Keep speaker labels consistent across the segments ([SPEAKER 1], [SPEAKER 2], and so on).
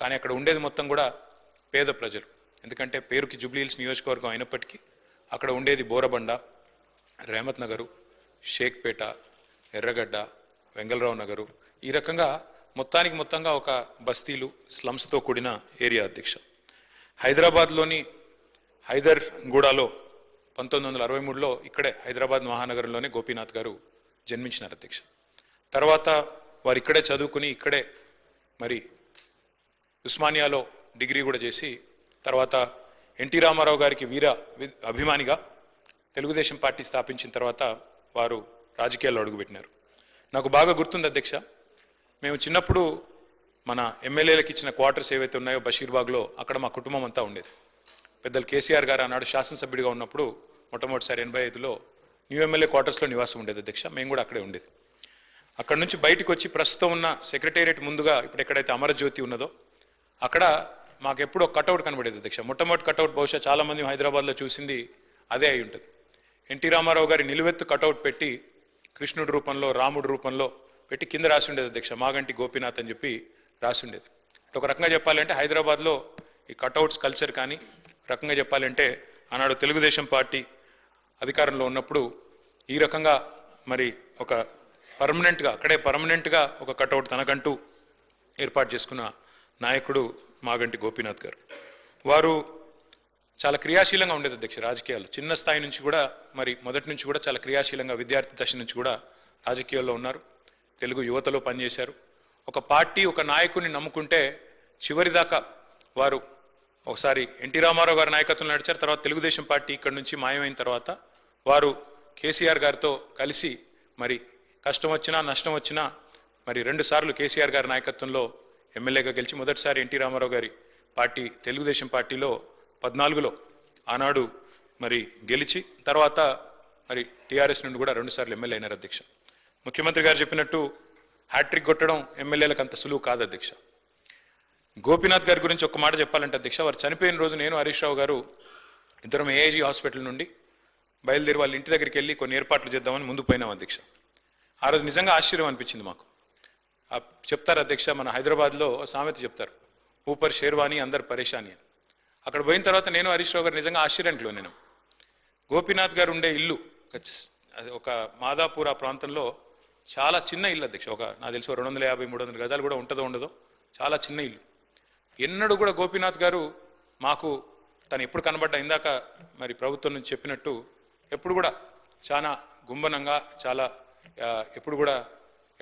[SPEAKER 1] కానీ అక్కడ ఉండేది మొత్తం కూడా పేద ప్రజలు. ఎందుకంటే పేరుకి జూబ్లీహిల్స్ నియోజకవర్గం అయినప్పటికీ అక్కడ ఉండేది బోరబండ, రేమత్ నగరు, షేక్పేట, ఎర్రగడ్డ, వెంగళరావు నగరు, ఈ రకంగా మొత్తంగా ఒక బస్తీలు స్లమ్స్తో కూడిన ఏరియా అధ్యక్ష. హైదరాబాద్లోని హైదర్గూడలో 1963లో ఇక్కడే హైదరాబాద్ మహానగరంలోనే గోపీనాథ్ గారు జన్మించినారు అధ్యక్ష. తర్వాత వారు ఇక్కడే చదువుకుని ఇక్కడే మరి ఉస్మానియాలో డిగ్రీ కూడా చేసి తర్వాత ఎన్టీ రామారావు గారికి అభిమానిగా తెలుగుదేశం పార్టీ స్థాపించిన తర్వాత వారు రాజకీయాల్లో అడుగుపెట్టినారు. నాకు బాగా గుర్తుంది అధ్యక్ష, మేము చిన్నప్పుడు మన ఎమ్మెల్యేలకు ఇచ్చిన క్వార్టర్స్ ఏవైతే ఉన్నాయో బషీర్బాగ్లో అక్కడ మా కుటుంబం అంతా ఉండేది. పెద్దలు కేసీఆర్ గారు ఆనాడు శాసనసభ్యుడిగా ఉన్నప్పుడు మొట్టమొదటిసారి 85లో న్యూ ఎమ్మెల్యే క్వార్టర్స్లో నివాసం ఉండేది అధ్యక్ష. మేము కూడా అక్కడే ఉండేది. అక్కడ నుంచి బయటకు వచ్చి ప్రస్తుతం ఉన్న సెక్రటేరియట్ ముందుగా ఇప్పుడు ఎక్కడైతే అమరజ్యోతి ఉన్నదో అక్కడ మాకెప్పుడు ఒక కటౌట్ కనబడేది అధ్యక్ష. మొట్టమొదటి కటౌట్ బహుశా చాలా మంది హైదరాబాద్లో చూసింది అదే అయి ఉంటుంది. ఎన్టీ రామారావు గారి నిలువెత్తు కటౌట్ పెట్టి కృష్ణుడి రూపంలో రాముడి రూపంలో పెట్టి కింద రాసి ఉండేది అధ్యక్ష, మాగంటి గోపీనాథ్ అని చెప్పి రాసి ఉండేది. ఒక రకంగా చెప్పాలంటే హైదరాబాద్లో ఈ కటౌట్స్ కల్చర్ కానీ రకంగా చెప్పాలంటే ఆనాడు తెలుగుదేశం పార్టీ అధికారంలో ఉన్నప్పుడు ఈ రకంగా మరి ఒక అక్కడే పర్మనెంట్గా ఒక కటౌట్ తనకంటూ ఏర్పాటు చేసుకున్న నాయకుడు మాగంటి గోపీనాథ్ గారు. వారు చాలా క్రియాశీలంగా ఉండేది అధ్యక్ష రాజకీయాలు. చిన్న స్థాయి నుంచి కూడా మరి మొదటి నుంచి కూడా చాలా క్రియాశీలంగా విద్యార్థి దశ నుంచి కూడా రాజకీయాల్లో ఉన్నారు. తెలుగు యువతలో పనిచేశారు. ఒక పార్టీ ఒక నాయకుడిని నమ్ముకుంటే చివరిదాకా వారు ఒకసారి ఎన్టీ రామారావు గారి నాయకత్వంలో నడిచారు. తర్వాత తెలుగుదేశం పార్టీ ఇక్కడ నుంచి మాయమైన తర్వాత వారు కేసీఆర్ గారితో కలిసి మరి కష్టం వచ్చినా నష్టం వచ్చినా మరి 2 సార్లు కేసీఆర్ గారి నాయకత్వంలో ఎమ్మెల్యేగా గెలిచి మొదటిసారి ఎన్టీ రామారావు గారి పార్టీ తెలుగుదేశం పార్టీలో 14లో ఆనాడు మరి గెలిచి తర్వాత మరి టీఆర్ఎస్ నుండి కూడా 2 సార్లు ఎమ్మెల్యే అయినారు అధ్యక్ష. ముఖ్యమంత్రి గారు చెప్పినట్టు హ్యాట్రిక్ కొట్టడం ఎమ్మెల్యేలకు అంత సులువు కాదు అధ్యక్ష. గోపీనాథ్ గారి గురించి ఒక మాట చెప్పాలంటే అధ్యక్ష, వారు చనిపోయిన రోజు నేను హరీష్ రావు గారు ఇద్దరం ఏఐజీ హాస్పిటల్ నుండి బయలుదేరి వాళ్ళ ఇంటి దగ్గరికి వెళ్ళి కొన్ని ఏర్పాట్లు చేద్దామని ముందు పోయినాం అధ్యక్ష. ఆ రోజు నిజంగా ఆశ్చర్యం అనిపించింది మాకు. చెప్తారు అధ్యక్ష, మన హైదరాబాద్లో సామెత చెప్తారు, ఊపర్ షేర్వాణి అందరు పరేషాని అని. అక్కడ పోయిన తర్వాత నేను హరీష్ రావు గారు నిజంగా ఆశ్చర్యానికి లోనేను. గోపీనాథ్ గారు ఉండే ఇల్లు ఒక మాదాపూర్ ఆ ప్రాంతంలో చాలా చిన్న ఇల్లు అధ్యక్ష. నాకు తెలిసి 250-300 గజాలు కూడా ఉంటుందో ఉండదో, చాలా చిన్న ఇల్లు. ఎన్నడూ కూడా గోపీనాథ్ గారు మాకు తను ఎప్పుడు కనబడ్డా ఇందాక మరి ప్రభుత్వం నుంచి చెప్పినట్టు ఎప్పుడు కూడా చాలా గుంభనంగా చాలా ఎప్పుడు కూడా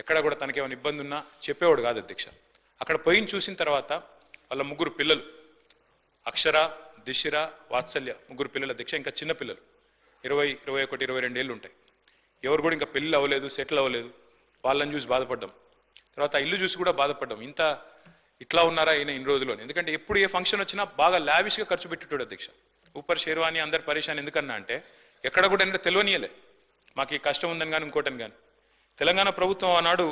[SPEAKER 1] ఎక్కడ కూడా తనకేమైనా ఇబ్బంది ఉన్నా చెప్పేవాడు కాదు అధ్యక్ష. అక్కడ పోయిన చూసిన తర్వాత వాళ్ళ 3 పిల్లలు అక్షర, దిశిర, వాత్సల్య 3 పిల్లలు అధ్యక్ష. ఇంకా చిన్న పిల్లలు 20, 21, 22 ఏళ్ళు ఉంటాయి. ఎవరు కూడా ఇంకా పెళ్ళి అవ్వలేదు, సెటిల్ అవ్వలేదు. వాళ్ళని చూసి బాధపడ్డాం. తర్వాత ఇల్లు చూసి కూడా బాధపడ్డాం, ఇట్లా ఉన్నారా ఈయన ఇన్ని రోజుల్లో. ఎందుకంటే ఎప్పుడు ఏ ఫంక్షన్ వచ్చినా బాగా లావిష్గా ఖర్చు పెట్టేటోడు అధ్యక్ష. ఊపర్ షేర్వాణి అందరు పరేషాన్ ఎందుకన్నా అంటే ఎక్కడ కూడా ఏంటంటే తెలియనియలే మాకు ఈ కష్టం ఉందని కానీ ఇంకోటని కానీ. తెలంగాణ ప్రభుత్వం ఆనాడు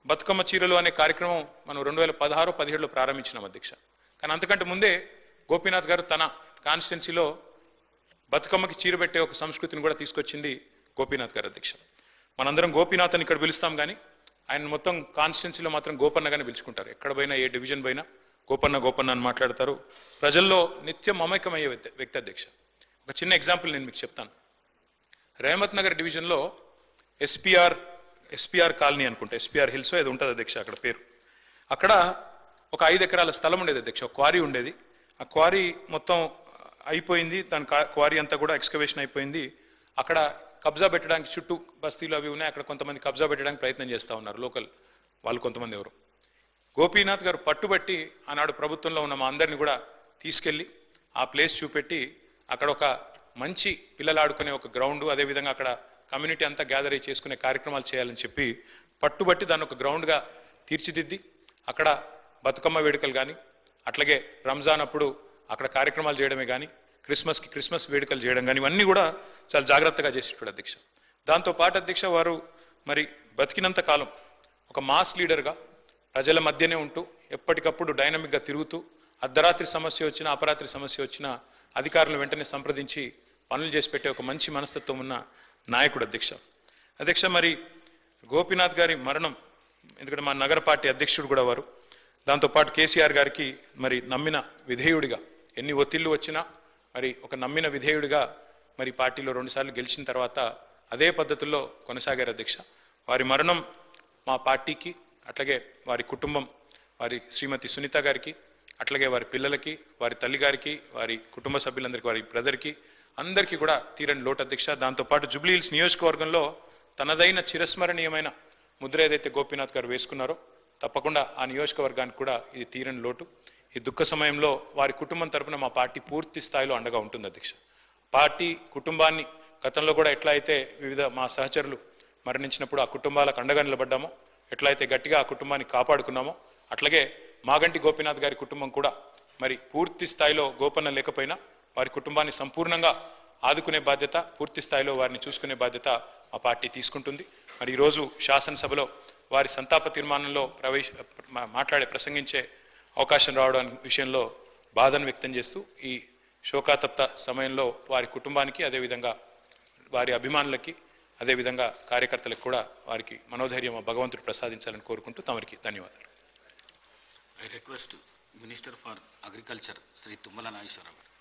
[SPEAKER 1] బతుకమ్మ చీరలు అనే కార్యక్రమం మనం 2016-17లో ప్రారంభించినాం అధ్యక్ష. కానీ అంతకంటే ముందే గోపీనాథ్ గారు తన కాన్స్టిట్యున్సీలో బతుకమ్మకి చీర పెట్టే ఒక సంస్కృతిని కూడా తీసుకొచ్చింది గోపీనాథ్ గారు అధ్యక్ష. మనందరం గోపీనాథ్ అని ఇక్కడ పిలుస్తాం కానీ ఆయన మొత్తం కాన్స్టిట్యున్సీలో మాత్రం గోపన్నగానే పిలుచుకుంటారు. ఎక్కడ పోయినా ఏ డివిజన్ పోయినా గోపన్న అని మాట్లాడతారు. ప్రజల్లో నిత్యం మమైకమయ్యే వ్యక్తి అధ్యక్ష. ఒక చిన్న ఎగ్జాంపుల్ నేను మీకు చెప్తాను. రేమత్ నగర్ డివిజన్లో ఎస్పీఆర్ కాలనీ అనుకుంటా, ఎస్పీఆర్ హిల్స్ ఏదో ఉంటుంది అధ్యక్ష అక్కడ పేరు. అక్కడ ఒక 5 ఎకరాల స్థలం ఉండేది అధ్యక్ష. ఒక క్వారీ ఉండేది. ఆ క్వారీ మొత్తం అయిపోయింది. దాని క్వారీ అంతా కూడా ఎక్స్కవేషన్ అయిపోయింది. అక్కడ కబ్జా పెట్టడానికి చుట్టూ బస్తీలు అవి ఉన్నాయి. అక్కడ కొంతమంది కబ్జా పెట్టడానికి ప్రయత్నం చేస్తూ ఉన్నారు లోకల్ వాళ్ళు కొంతమంది ఎవరు. గోపీనాథ్ గారు పట్టుబట్టి ఆనాడు ప్రభుత్వంలో ఉన్న మా అందరిని కూడా తీసుకెళ్లి ఆ ప్లేస్ చూపెట్టి అక్కడ ఒక మంచి పిల్లలు ఆడుకునే ఒక గ్రౌండ్, అదేవిధంగా అక్కడ కమ్యూనిటీ అంతా గ్యాదర్ అయ్యి చేసుకునే కార్యక్రమాలు చేయాలని చెప్పి పట్టుబట్టి దాన్ని ఒక గ్రౌండ్గా తీర్చిదిద్ది అక్కడ బతుకమ్మ వేడుకలు కానీ అట్లాగే రంజాన్ అప్పుడు అక్కడ కార్యక్రమాలు చేయడమే కానీ క్రిస్మస్ వేడుకలు చేయడం కానీ ఇవన్నీ కూడా చాలా జాగ్రత్తగా చేసేటాడు అధ్యక్ష. దాంతోపాటు అధ్యక్ష వారు మరి బతికినంత కాలం ఒక మాస్ లీడర్గా ప్రజల మధ్యనే ఉంటూ ఎప్పటికప్పుడు డైనమిక్గా తిరుగుతూ అర్ధరాత్రి సమస్య వచ్చినా అపరాత్రి సమస్య వచ్చినా అధికారులను వెంటనే సంప్రదించి పనులు చేసి పెట్టే ఒక మంచి మనస్తత్వం ఉన్న నాయకుడు అధ్యక్ష. మరి గోపీనాథ్ గారి మరణం, ఎందుకంటే మా నగర పార్టీ అధ్యక్షుడు కూడా వారు, దాంతోపాటు కేసీఆర్ గారికి మరి నమ్మిన విధేయుడిగా ఎన్ని ఒత్తిళ్లు వచ్చినా మరి ఒక నమ్మిన విధేయుడిగా మరి పార్టీలో 2 సార్లు గెలిచిన తర్వాత అదే పద్ధతుల్లో కొనసాగారు అధ్యక్ష. వారి మరణం మా పార్టీకి, అట్లాగే వారి కుటుంబం, వారి శ్రీమతి సునీత గారికి, అట్లాగే వారి పిల్లలకి, వారి తల్లి గారికి, వారి కుటుంబ సభ్యులందరికీ, వారి బ్రదర్కి అందరికీ కూడా తీరని లోటు అధ్యక్ష. దాంతోపాటు జూబ్లీహిల్స్ నియోజకవర్గంలో తనదైన చిరస్మరణీయమైన ముద్ర ఏదైతే గోపీనాథ్ గారు వేసుకున్నారో తప్పకుండా ఆ నియోజకవర్గానికి కూడా ఇది తీరని లోటు. ఈ దుఃఖ సమయంలో వారి కుటుంబం తరపున మా పార్టీ పూర్తి స్థాయిలో అండగా ఉంటుంది అధ్యక్ష. పార్టీ కుటుంబాన్ని గతంలో కూడా ఎట్లా అయితే వివిధ మా సహచరులు మరణించినప్పుడు ఆ కుటుంబాలకు అండగా నిలబడ్డామో, ఎట్లయితే గట్టిగా ఆ కుటుంబాన్ని కాపాడుకున్నామో, అట్లాగే మాగంటి గోపీనాథ్ గారి కుటుంబం కూడా మరి పూర్తి స్థాయిలో గోపన్న లేకపోయినా వారి కుటుంబాన్ని సంపూర్ణంగా ఆదుకునే బాధ్యత, పూర్తి స్థాయిలో వారిని చూసుకునే బాధ్యత మా పార్టీ తీసుకుంటుంది. మరి ఈరోజు శాసనసభలో వారి సంతాప తీర్మానంలో ప్రసంగించే అవకాశం రావడం విషయంలో బాధను వ్యక్తం చేస్తూ ఈ శోకాతప్త సమయంలో వారి కుటుంబానికి, అదేవిధంగా వారి అభిమానులకి, అదేవిధంగా కార్యకర్తలకు కూడా వారికి మనోధైర్యం భగవంతుడు ప్రసాదించాలని కోరుకుంటూ తమరికి ధన్యవాదాలు.
[SPEAKER 2] I request Minister for Agriculture, Sri Tummala Nageshwara.